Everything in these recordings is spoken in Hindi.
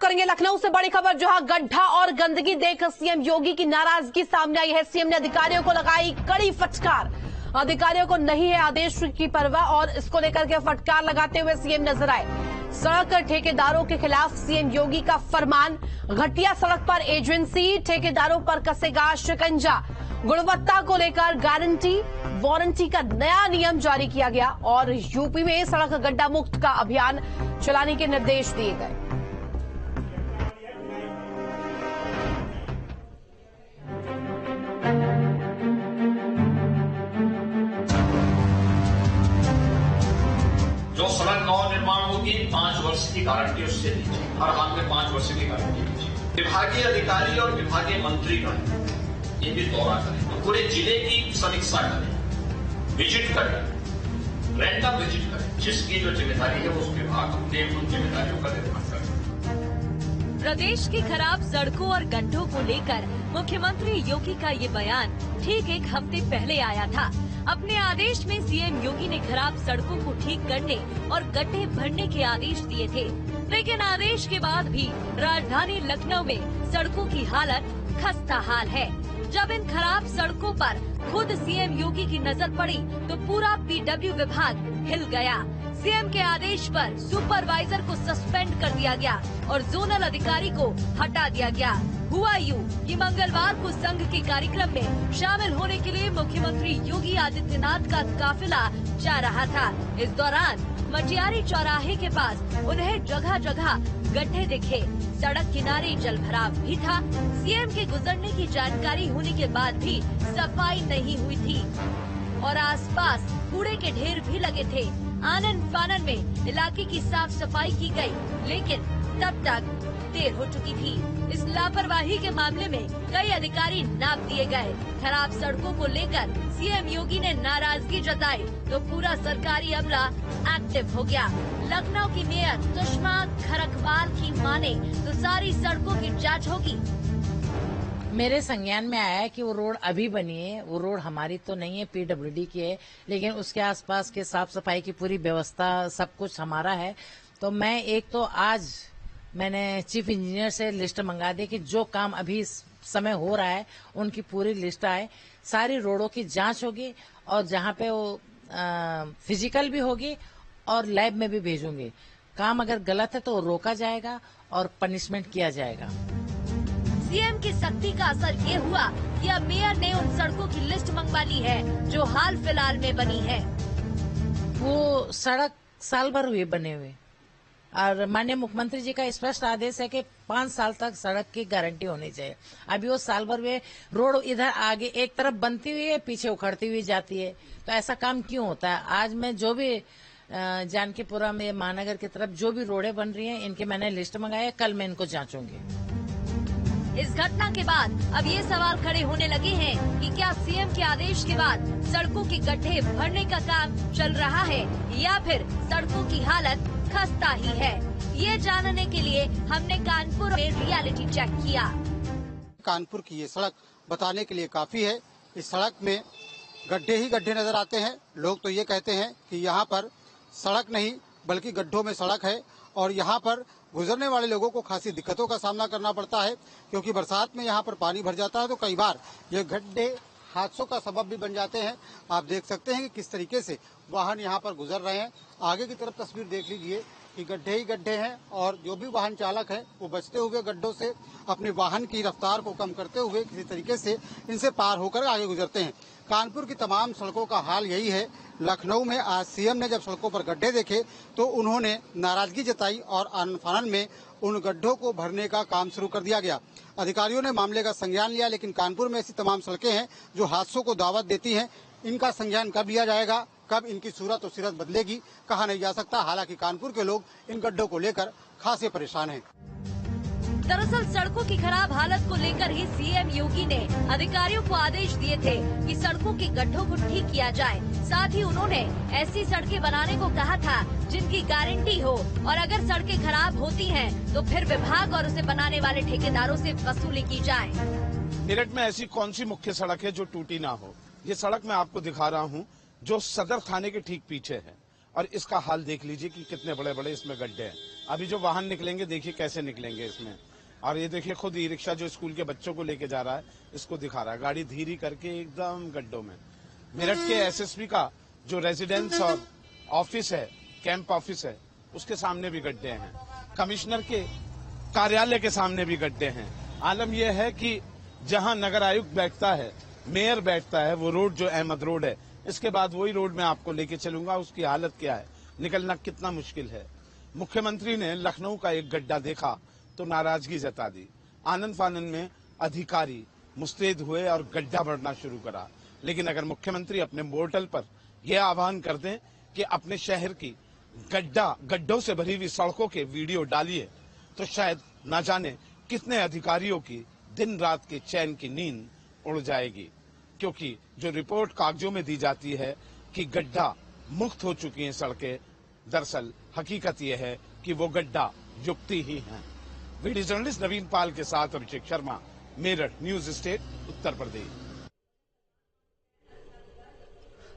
करेंगे लखनऊ से बड़ी खबर, जहां गड्ढा और गंदगी देख सीएम योगी की नाराजगी सामने आई है। सीएम ने अधिकारियों को लगाई कड़ी फटकार। अधिकारियों को नहीं है आदेश की परवाह और इसको लेकर के फटकार लगाते हुए सीएम नजर आए। सड़क ठेकेदारों के खिलाफ सीएम योगी का फरमान, घटिया सड़क पर एजेंसी ठेकेदारों पर कसेगा शिकंजा। गुणवत्ता को लेकर गारंटी वारंटी का नया नियम जारी किया गया और यूपी में सड़क गड्ढा मुक्त का अभियान चलाने के निर्देश दिए गए। जो सड़क नव निर्माण होगी 5 वर्ष की गारंटी उससे लीजिए, हर हाल में 5 वर्ष की गारंटी लीजिए। विभागीय अधिकारी और विभागीय मंत्रीगण ये भी दौरा करें, तो पूरे जिले की समीक्षा करें, विजिट करें, रैंडम विजिट करें। जिसकी जो जिम्मेदारी है उस विभाग अपने उन जिम्मेदारियों का निर्वहन करें। प्रदेश की खराब सड़कों और गड्ढों को लेकर मुख्यमंत्री योगी का ये बयान ठीक एक हफ्ते पहले आया था। अपने आदेश में सीएम योगी ने खराब सड़कों को ठीक करने और गड्ढे भरने के आदेश दिए थे, लेकिन आदेश के बाद भी राजधानी लखनऊ में सड़कों की हालत खस्ता हाल है। जब इन खराब सड़कों पर खुद सीएम योगी की नजर पड़ी तो पूरा पीडब्ल्यू विभाग हिल गया। सीएम के आदेश पर सुपरवाइजर को सस्पेंड कर दिया गया और जोनल अधिकारी को हटा दिया गया। हुआ यूं कि मंगलवार को संघ के कार्यक्रम में शामिल होने के लिए मुख्यमंत्री योगी आदित्यनाथ का काफिला जा रहा था। इस दौरान मटियारी चौराहे के पास उन्हें जगह जगह गड्ढे दिखे, सड़क किनारे जल भराव भी था। सीएम के गुजरने की जानकारी होने के बाद भी सफाई नहीं हुई थी और आसपास कूड़े के ढेर भी लगे थे। आनन फानन में इलाके की साफ सफाई की गई, लेकिन तब तक देर हो चुकी थी। इस लापरवाही के मामले में कई अधिकारी नाप दिए गए। खराब सड़कों को लेकर सीएम योगी ने नाराजगी जताई तो पूरा सरकारी अमला एक्टिव हो गया। लखनऊ की मेयर सुषमा खरकवाल की माने तो सारी सड़कों की जांच होगी। मेरे संज्ञान में आया है कि वो रोड अभी बनी है, वो रोड हमारी तो नहीं है, पीडब्ल्यूडी की है, लेकिन उसके आसपास के साफ सफाई की पूरी व्यवस्था सब कुछ हमारा है। तो मैं आज मैंने चीफ इंजीनियर से लिस्ट मंगा दी कि जो काम अभी इस समय हो रहा है उनकी पूरी लिस्ट आए, सारी रोडों की जांच होगी और जहां पे वो फिजिकल भी होगी और लैब में भी भेजूंगी। काम अगर गलत है तो रोका जाएगा और पनिशमेंट किया जाएगा। सीएम की सख्ती का असर ये हुआ कि अब मेयर ने उन सड़कों की लिस्ट मंगवा ली है जो हाल फिलहाल में बनी है। वो सड़क साल भर हुए बने हुए और माननीय मुख्यमंत्री जी का स्पष्ट आदेश है कि 5 साल तक सड़क की गारंटी होनी चाहिए। अभी वो साल भर में रोड इधर आगे एक तरफ बनती हुई है, पीछे उखड़ती हुई जाती है, तो ऐसा काम क्यों होता है? आज मैं जो भी जानकीपुरा में महानगर की तरफ जो भी रोडें बन रही हैं, इनके मैंने लिस्ट मंगाई है, कल मैं इनको जांचूंगी। इस घटना के बाद अब ये सवाल खड़े होने लगे हैं कि क्या सीएम के आदेश के बाद सड़कों के गड्ढे भरने का काम चल रहा है या फिर सड़कों की हालत खस्ता ही है। ये जानने के लिए हमने कानपुर में रियलिटी चेक किया। कानपुर की ये सड़क बताने के लिए काफी है। इस सड़क में गड्ढे ही गड्ढे नजर आते हैं। लोग तो ये कहते हैं कि यहाँ पर सड़क नहीं बल्कि गड्ढों में सड़क है और यहाँ पर गुजरने वाले लोगों को खासी दिक्कतों का सामना करना पड़ता है, क्योंकि बरसात में यहाँ पर पानी भर जाता है तो कई बार ये गड्ढे हादसों का सबब भी बन जाते हैं। आप देख सकते हैं कि किस तरीके से वाहन यहाँ पर गुजर रहे हैं। आगे की तरफ तस्वीर देख लीजिए कि गड्ढे ही गड्ढे हैं और जो भी वाहन चालक है वो बचते हुए गड्ढों से अपने वाहन की रफ्तार को कम करते हुए किसी तरीके से इनसे पार होकर आगे गुजरते हैं। कानपुर की तमाम सड़कों का हाल यही है। लखनऊ में आज सीएम ने जब सड़कों पर गड्ढे देखे तो उन्होंने नाराजगी जताई और आनन फानन में उन गड्ढों को भरने का काम शुरू कर दिया गया। अधिकारियों ने मामले का संज्ञान लिया, लेकिन कानपुर में ऐसी तमाम सड़कें हैं जो हादसों को दावत देती हैं। इनका संज्ञान कब लिया जाएगा, कब इनकी सूरत और सीरत बदलेगी, कहा नहीं जा सकता। हालांकि कानपुर के लोग इन गड्ढों को लेकर खासे परेशान हैं। दरअसल सड़कों की खराब हालत को लेकर ही सीएम योगी ने अधिकारियों को आदेश दिए थे कि सड़कों के गड्ढों को ठीक किया जाए। साथ ही उन्होंने ऐसी सड़कें बनाने को कहा था जिनकी गारंटी हो और अगर सड़कें खराब होती हैं तो फिर विभाग और उसे बनाने वाले ठेकेदारों से वसूली की जाए। मेरठ में ऐसी कौन सी मुख्य सड़क है जो टूटी ना हो? ये सड़क मैं आपको दिखा रहा हूँ जो सदर थाने के ठीक पीछे है और इसका हाल देख लीजिए कि कितने बड़े बड़े इसमें गड्ढे हैं। अभी जो वाहन निकलेंगे देखिए कैसे निकलेंगे इसमें। और ये देखिए खुद ई रिक्शा जो स्कूल के बच्चों को लेके जा रहा है इसको दिखा रहा है, गाड़ी धीरे करके एकदम गड्ढों में। मेरठ के एसएसपी का जो रेजिडेंस और ऑफिस है, कैंप ऑफिस है, उसके सामने भी गड्ढे हैं। कमिश्नर के कार्यालय के सामने भी गड्ढे हैं। आलम यह है कि जहां नगर आयुक्त बैठता है, मेयर बैठता है, वो रोड जो अहमद रोड है, इसके बाद वही रोड में आपको लेके चलूंगा, उसकी हालत क्या है, निकलना कितना मुश्किल है। मुख्यमंत्री ने लखनऊ का एक गड्ढा देखा तो नाराजगी जता दी। आनंद फानंद में अधिकारी मुस्तैद हुए और गड्ढा भरना शुरू करा। लेकिन अगर मुख्यमंत्री अपने पोर्टल पर यह आह्वान कर दें कि अपने शहर की गड्ढों से भरी हुई सड़कों के वीडियो डालिए, तो शायद न जाने कितने अधिकारियों की दिन रात के चैन की नींद उड़ जाएगी। क्योंकि जो रिपोर्ट कागजों में दी जाती है कि गड्ढा मुक्त हो चुकी हैं सड़कें, दरअसल हकीकत यह है कि वो गड्ढा युक्ति ही है। वीडियो जर्नलिस्ट नवीन पाल के साथ अभिषेक शर्मा, मेरठ, न्यूज स्टेट, उत्तर प्रदेश।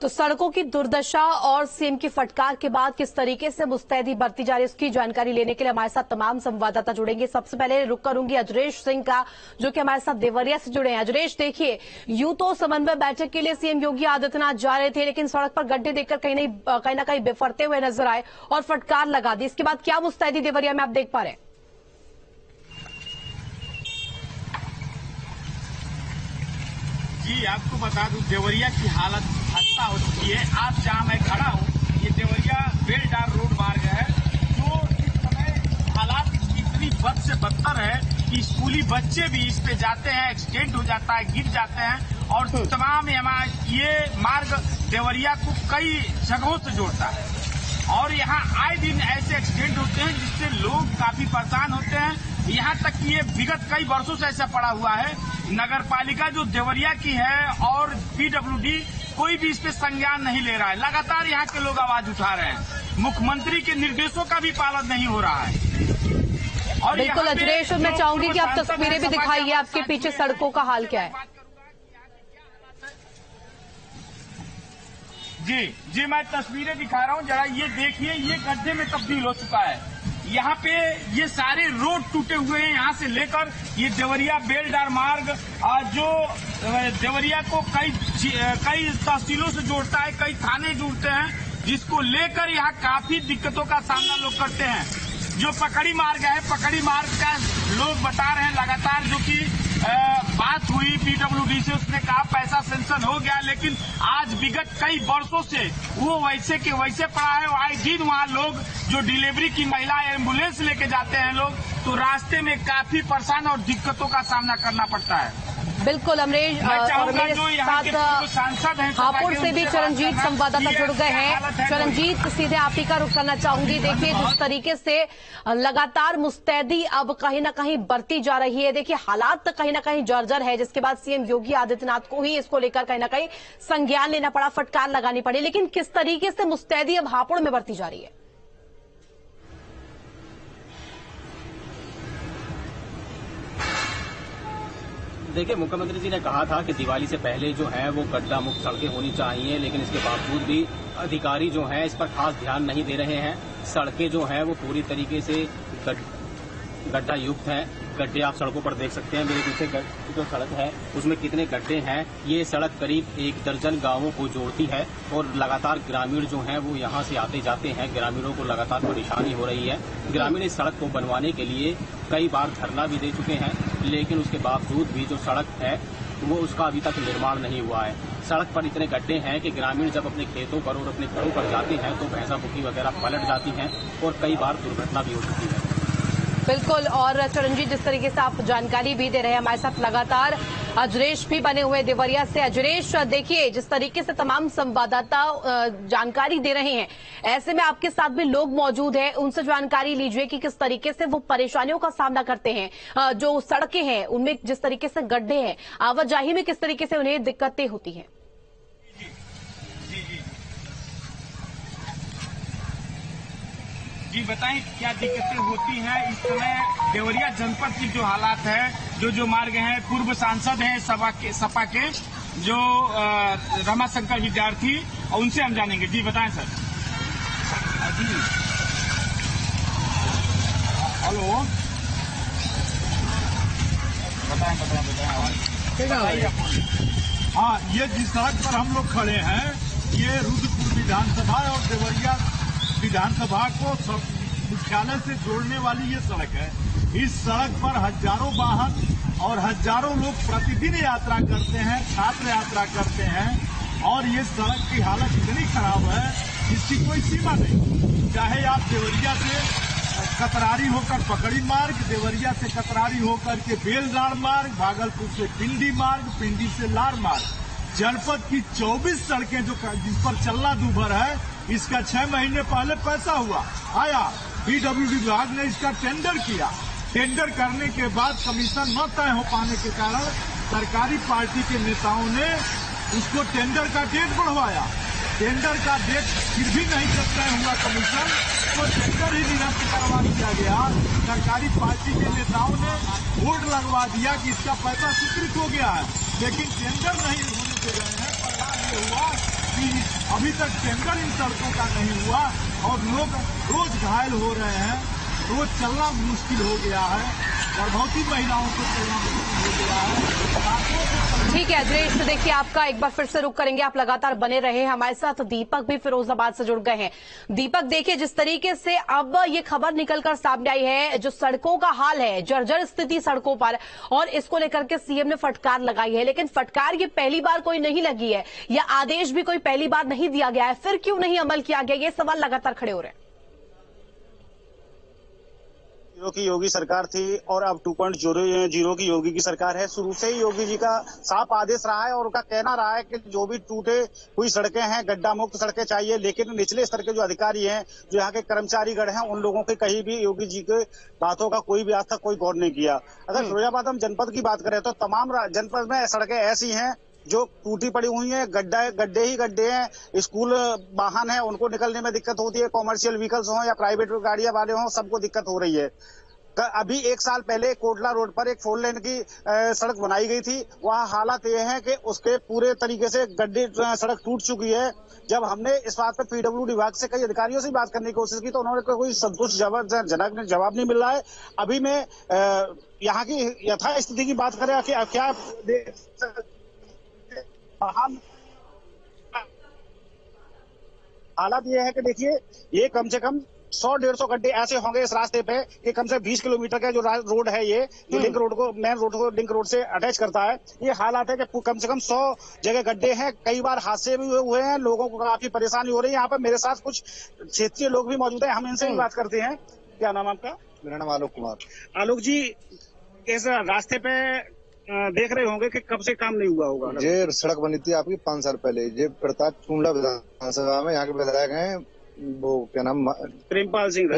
तो सड़कों की दुर्दशा और सीएम की फटकार के बाद किस तरीके से मुस्तैदी बरती जा रही है, उसकी जानकारी लेने के लिए हमारे साथ तमाम संवाददाता जुड़ेंगे। सबसे पहले रुक करूंगी अजरेश सिंह का, जो कि हमारे साथ देवरिया से जुड़े हैं। अजरेश, देखिए, यूं तो समन्वय बैठक के लिए सीएम योगी आदित्यनाथ जा रहे थे, लेकिन सड़क पर गड्ढे देखकर कहीं ना कहीं बिफरते हुए नजर आए और फटकार लगा दी। इसके बाद क्या मुस्तैदी देवरिया में आप देख पा रहे हैं? जी, आपको बता दूं, देवरिया की हालत खस्ता हो चुकी है। आज जहां मैं खड़ा हूं, ये देवरिया बेलडार रोड मार्ग है, जो इस समय हालात इतनी बद से बदतर है कि स्कूली बच्चे भी इस पे जाते हैं, एक्सीडेंट हो जाता है, गिर जाते हैं। और तमाम ये मार्ग देवरिया को कई जगहों से जोड़ता है और यहाँ आए दिन ऐसे एक्सीडेंट होते हैं जिससे लोग काफी परेशान होते हैं। यहाँ तक कि ये विगत कई वर्षों से ऐसा पड़ा हुआ है। नगर पालिका जो देवरिया की है और पीडब्ल्यूडी कोई भी इस पे संज्ञान नहीं ले रहा है। लगातार यहाँ के लोग आवाज उठा रहे हैं। मुख्यमंत्री के निर्देशों का भी पालन नहीं हो रहा है। और बिल्कुल अजरेश, मैं चाहूंगी कि आप तस्वीरें भी दिखाइए, आपके पीछे सड़कों का हाल क्या है? जी, मैं तस्वीरें दिखा रहा हूँ, जरा ये देखिए, ये गड्ढे में तब्दील हो चुका है। यहाँ पे ये सारे रोड टूटे हुए हैं, यहाँ से लेकर ये देवरिया बेलडार मार्ग जो देवरिया को कई तहसीलों से जोड़ता है, कई थाने जुड़ते हैं, जिसको लेकर यहाँ काफी दिक्कतों का सामना लोग करते हैं। जो पकड़ी मार्ग है, पकड़ी मार्ग का लोग बता रहे हैं लगातार, जो कि बात हुई पीडब्ल्यूडी से, उसने कहा पैसा सेंक्शन हो गया, लेकिन आज विगत कई वर्षों से वो वैसे के वैसे पड़ा है। आए दिन वहाँ लोग जो डिलीवरी की महिला एम्बुलेंस लेके जाते हैं लोग, तो रास्ते में काफी परेशान और दिक्कतों का सामना करना पड़ता है। बिल्कुल अमरेश, और मेरे साथ हापुड़ से भी चरणजीत संवाददाता जुड़ गए हैं। चरणजीत, सीधे आप ही का रुख करना चाहूंगी। देखिए, जिस तरीके से लगातार मुस्तैदी अब कहीं ना कहीं बढ़ती जा रही है, देखिए हालात कहीं ना कहीं जर्जर है, जिसके बाद सीएम योगी आदित्यनाथ को ही इसको लेकर कहीं ना कहीं संज्ञान लेना पड़ा, फटकार लगानी पड़ी। लेकिन किस तरीके से मुस्तैदी अब हापुड़ में बढ़ती जा रही है? देखिए, मुख्यमंत्री जी ने कहा था कि दिवाली से पहले जो है वो गड्ढा मुक्त सड़कें होनी चाहिए, लेकिन इसके बावजूद भी अधिकारी जो हैं इस पर खास ध्यान नहीं दे रहे हैं। सड़कें जो हैं वो पूरी तरीके से गड्ढा युक्त हैं। गड्ढे आप सड़कों पर देख सकते हैं। मेरे पीछे जो सड़क है उसमें कितने गड्ढे हैं। ये सड़क करीब 1 दर्जन गांवों को जोड़ती है और लगातार ग्रामीण जो हैं वो यहाँ से आते जाते हैं। ग्रामीणों को लगातार परेशानी हो रही है। ग्रामीण इस सड़क को बनवाने के लिए कई बार धरना भी दे चुके हैं, लेकिन उसके बावजूद भी जो सड़क है वो उसका अभी तक निर्माण नहीं हुआ है। सड़क पर इतने गड्ढे हैं कि ग्रामीण जब अपने खेतों पर और अपने घरों पर जाते हैं तो भैंसा बुकी वगैरह पलट जाती हैं और कई बार दुर्घटना भी हो चुकी है। बिल्कुल, और चरणजीत, जिस तरीके से आप जानकारी भी दे रहे हैं, हमारे साथ लगातार अजरेश भी बने हुए देवरिया से। अजरेश, देखिए, जिस तरीके से तमाम संवाददाता जानकारी दे रहे हैं, ऐसे में आपके साथ भी लोग मौजूद हैं, उनसे जानकारी लीजिए कि किस तरीके से वो परेशानियों का सामना करते हैं। जो सड़कें हैं उनमें जिस तरीके से गड्ढे हैं, आवाजाही में किस तरीके से उन्हें दिक्कतें होती हैं। जी बताएं, क्या दिक्कतें होती हैं इस समय देवरिया जनपद की जो हालात है। जो मार्ग हैं, पूर्व सांसद हैं सपा के जो रमाशंकर विद्यार्थी, उनसे हम जानेंगे। जी बताएं सर। हेलो, बताएं। हाँ, ये जिस सड़क पर हम लोग खड़े हैं, ये रुद्रपुर विधानसभा और देवरिया विधानसभा को मुख्यालय से जोड़ने वाली ये सड़क है। इस सड़क पर हजारों वाहन और हजारों लोग प्रतिदिन यात्रा करते हैं, छात्र यात्रा करते हैं, और ये सड़क की हालत इतनी खराब है जिसकी कोई सीमा नहीं। चाहे आप देवरिया से कतरारी होकर पकड़ी मार्ग, देवरिया से कतरारी होकर के बेलगाड़ मार्ग, भागलपुर से पिंडी मार्ग, पिंडी से लार मार्ग, जनपद की 24 सड़कें जो जिस पर चलना दूभर है, इसका 6 महीने पहले पैसा आया। पीडब्ल्यूडी विभाग ने इसका टेंडर किया। टेंडर करने के बाद कमीशन न तय हो पाने के कारण सरकारी पार्टी के नेताओं ने उसको टेंडर का डेट बढ़वाया। टेंडर का डेट फिर भी नहीं तय हुआ कमीशन, तो टेंडर ही निरस्त करवा दिया गया। सरकारी पार्टी के नेताओं ने बोर्ड लगवा दिया कि इसका पैसा स्वीकृत हो गया है, लेकिन टेंडर नहीं होने दे रहे हैं। परिणाम ये हुआ कि अभी तक टेंडर इन सड़कों का नहीं हुआ और लोग रोज घायल हो रहे हैं, रोज चलना मुश्किल हो गया है, गर्भवती महिलाओं को चलना मुश्किल हो गया है। ठीक है दिनेश, तो देखिए आपका एक बार फिर से रुक करेंगे, आप लगातार बने रहे हमारे साथ। दीपक भी फिरोजाबाद से जुड़ गए हैं। दीपक, देखिए जिस तरीके से अब ये खबर निकलकर सामने आई है, जो सड़कों का हाल है, जर्जर स्थिति सड़कों पर, और इसको लेकर के सीएम ने फटकार लगाई है, लेकिन फटकार ये पहली बार कोई नहीं लगी है, या आदेश भी कोई पहली बार नहीं दिया गया है, फिर क्यों नहीं अमल किया गया, ये सवाल लगातार खड़े हो रहे हैं। की योगी सरकार थी और अब 2.0 की योगी की सरकार है। शुरू से ही योगी जी का साफ आदेश रहा है और उनका कहना रहा है कि जो भी टूटे हुई सड़कें हैं, गड्ढा मुक्त सड़कें चाहिए, लेकिन निचले स्तर के जो अधिकारी हैं, जो यहाँ के कर्मचारीगण हैं, उन लोगों के कहीं भी योगी जी के बातों का कोई भी आज तक कोई गौर नहीं किया। अगर फिरोजाबाद हम जनपद की बात करें तो तमाम जनपद में सड़कें ऐसी हैं जो टूटी पड़ी हुई हैं, गड्ढे ही गड्ढे हैं। स्कूल वाहन है, उनको निकलने में दिक्कत होती है, कॉमर्शियल व्हीकल्स हों या प्राइवेट गाड़ियां वाले हों, सबको दिक्कत हो रही है। अभी 1 साल पहले कोटला रोड पर एक 4 लेन की सड़क बनाई गई थी। वहाँ हालात ये है कि उसके पूरे तरीके से गड्ढे सड़क टूट चुकी है। जब हमने इस बात पर पीडब्ल्यूडी विभाग से कई अधिकारियों से बात करने की कोशिश की तो उन्होंने कोई संतोषजनक जवाब नहीं मिल रहा है। अभी मैं यहाँ की यथा स्थिति की बात करें कि क्या हालात ये है कि देखिए, ये कम से कम 100-150 गड्ढे ऐसे होंगे इस रास्ते पे कि कम से 20 किलोमीटर का जो रोड है, ये जो लिंक रोड को, मेन रोड को लिंक रोड से अटैच करता है। ये हालात है कि कम से कम 100 जगह गड्ढे हैं। कई बार हादसे भी हुए हैं, लोगों को काफी परेशानी हो रही है। यहाँ पर मेरे साथ कुछ क्षेत्रीय लोग भी मौजूद है, हम इनसे भी बात करते हैं। क्या नाम आपका? मेरा नाम आलोक कुमार। आलोक जी, इस रास्ते पे देख रहे होंगे कि कब से काम नहीं हुआ होगा। ये सड़क बनी थी आपकी 5 साल पहले। ये प्रताप टुंडा विधानसभा में यहाँ के विधायक हैं, वो क्या नाम, प्रेमपाल सिंह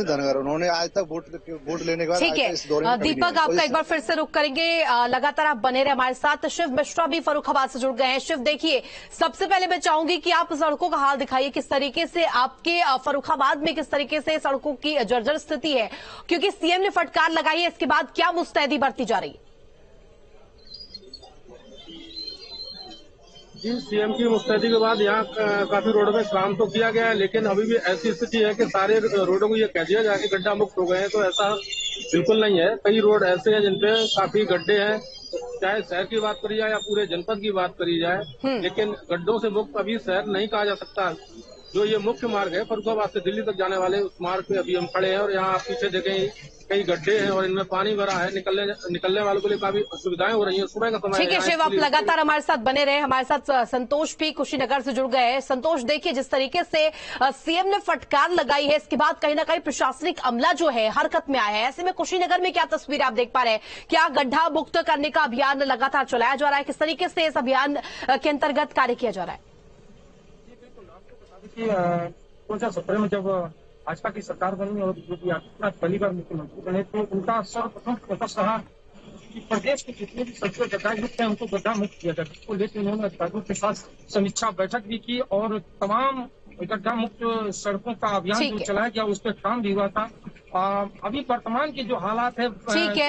धनगर। उन्होंने आज तक वोट लेने के बाद ठीक है दीपक, आपका एक बार फिर से रुक करेंगे, लगातार आप बने रहे हमारे साथ। शिव मिश्रा भी फर्रुखाबाद से जुड़ गए हैं। शिव, देखिए सबसे पहले मैं चाहूंगी कि आप सड़कों का हाल दिखाइए, किस तरीके से आपके फर्रुखाबाद में किस तरीके से सड़कों की जर्जर स्थिति है, क्योंकि सीएम ने फटकार लगाई है, इसके बाद क्या मुस्तैदी बरती जा रही है? जी, सीएम की मुस्तैदी के बाद यहाँ काफी रोडों में काम तो किया गया है, लेकिन अभी भी ऐसी स्थिति है कि सारे रोडों को ये कह दिया जाए कि गड्ढा मुक्त हो गए हैं, तो ऐसा बिल्कुल नहीं है। कई रोड ऐसे हैं जिनपे काफी गड्ढे हैं, चाहे शहर की बात करी जाए या पूरे जनपद की बात करी जाए, लेकिन गड्ढों से मुक्त अभी शहर नहीं कहा जा सकता। जो ये मुख्य मार्ग है फर्रुखाबाद से दिल्ली तक जाने वाले, उस मार्ग पे अभी हम खड़े हैं और यहाँ आप पीछे देखें कई गड्ढे हैं और इनमें पानी भरा है। निकलने वालों के लिए काफी असुविधाएं हो रही हैं। सुबह का समय। ठीक है शिव, आप लगातार हमारे साथ बने रहे। हमारे साथ संतोष भी कुशीनगर से जुड़ गए हैं। संतोष, देखिए जिस तरीके से सीएम ने फटकार लगाई है, इसके बाद कहीं ना कहीं प्रशासनिक अमला जो है हरकत में आया है। ऐसे में कुशीनगर में क्या तस्वीर आप देख पा रहे हैं? क्या गड्ढा मुक्त करने का अभियान लगातार चलाया जा रहा है? किस तरीके से इस अभियान के अंतर्गत कार्य किया जा रहा है? 2017 में जब भाजपा की सरकार बनी और योगी आदित्यनाथ पहली बार मुख्यमंत्री बने, तो उनका सर्वप्रथम फोकस रहा कि प्रदेश के जितने भी सड़कें गड्ढा युक्त हैं उनको गड्ढा मुक्त किया जाए, जिसको लेकर उन्होंने अधिकारियों के साथ समीक्षा बैठक भी की और तमाम गड्ढा मुक्त सड़कों का अभियान जो चलाया गया उस पर काम भी हुआ था। अभी वर्तमान के जो हालात है